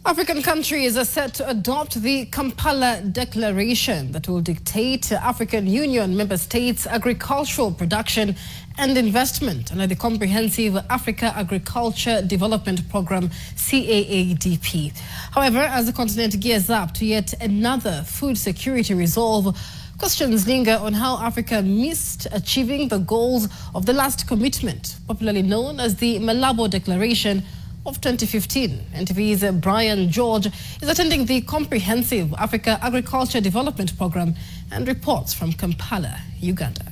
African countries are set to adopt the Kampala Declaration that will dictate African Union member states' agricultural production and investment under the Comprehensive Africa Agriculture Development Program, CAADP. However, as the continent gears up to yet another food security resolve, questions linger on how Africa missed achieving the goals of the last commitment, popularly known as the Malabo Declaration of 2015. NTV's Brian George is attending the Comprehensive Africa Agriculture Development Program and reports from Kampala, Uganda.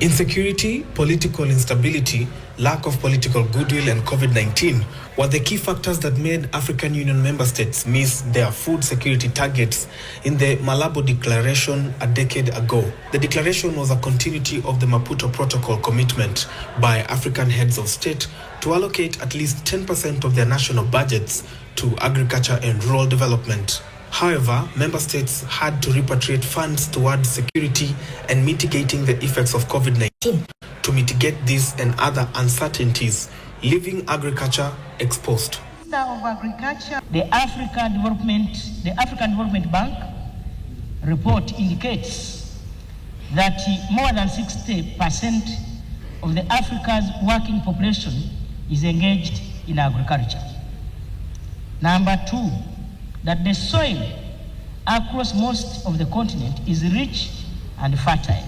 Insecurity, political instability, lack of political goodwill and COVID-19 were the key factors that made African Union member states miss their food security targets in the Malabo Declaration a decade ago. The declaration was a continuity of the Maputo Protocol commitment by African heads of state to allocate at least 10% of their national budgets to agriculture and rural development. However, member states had to repatriate funds towards security and mitigating the effects of COVID-19 to mitigate these and other uncertainties, leaving agriculture exposed. Of Agriculture, the African Development Bank report indicates that more than 60% of the Africa's working population is engaged in agriculture. Number two, that the soil across most of the continent is rich and fertile.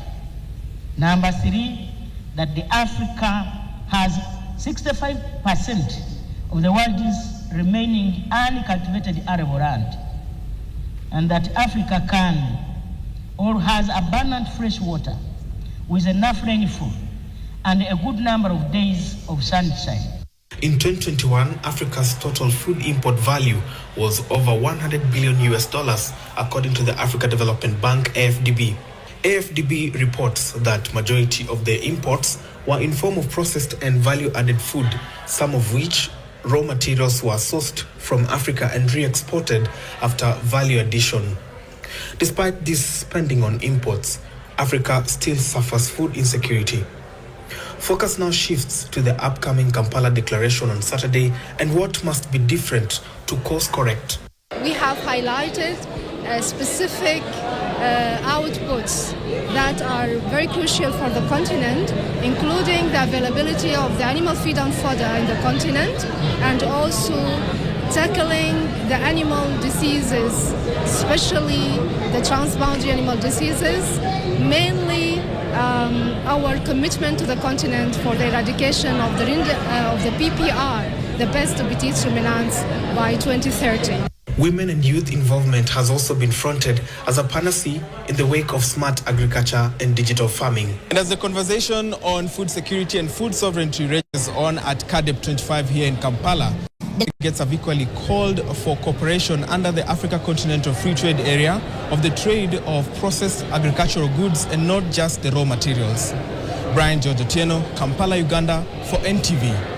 Number three, that Africa has 65% of the world's remaining uncultivated arable land, and that Africa can or has abundant fresh water with enough rainfall and a good number of days of sunshine. In 2021, Africa's total food import value was over $100 billion according to the Africa Development Bank, AFDB. AFDB reports that majority of the imports were in form of processed and value-added food, some of which raw materials were sourced from Africa and re-exported after value addition. Despite this spending on imports, Africa still suffers food insecurity. Focus now shifts to the upcoming Kampala Declaration on Saturday and what must be different to course correct. We have highlighted specific outputs that are very crucial for the continent, including the availability of the animal feed and fodder in the continent, and also tackling the animal diseases, especially the transboundary animal diseases, mainly our commitment to the continent for the eradication of the PPR, the pest obitis ruminants, by 2030. Women and youth involvement has also been fronted as a panacea in the wake of smart agriculture and digital farming. And as the conversation on food security and food sovereignty rages on at CAADP 25 here in Kampala, delegates have equally called for cooperation under the Africa Continental Free Trade Area of the trade of processed agricultural goods and not just the raw materials. Brian George, Kampala, Uganda for NTV.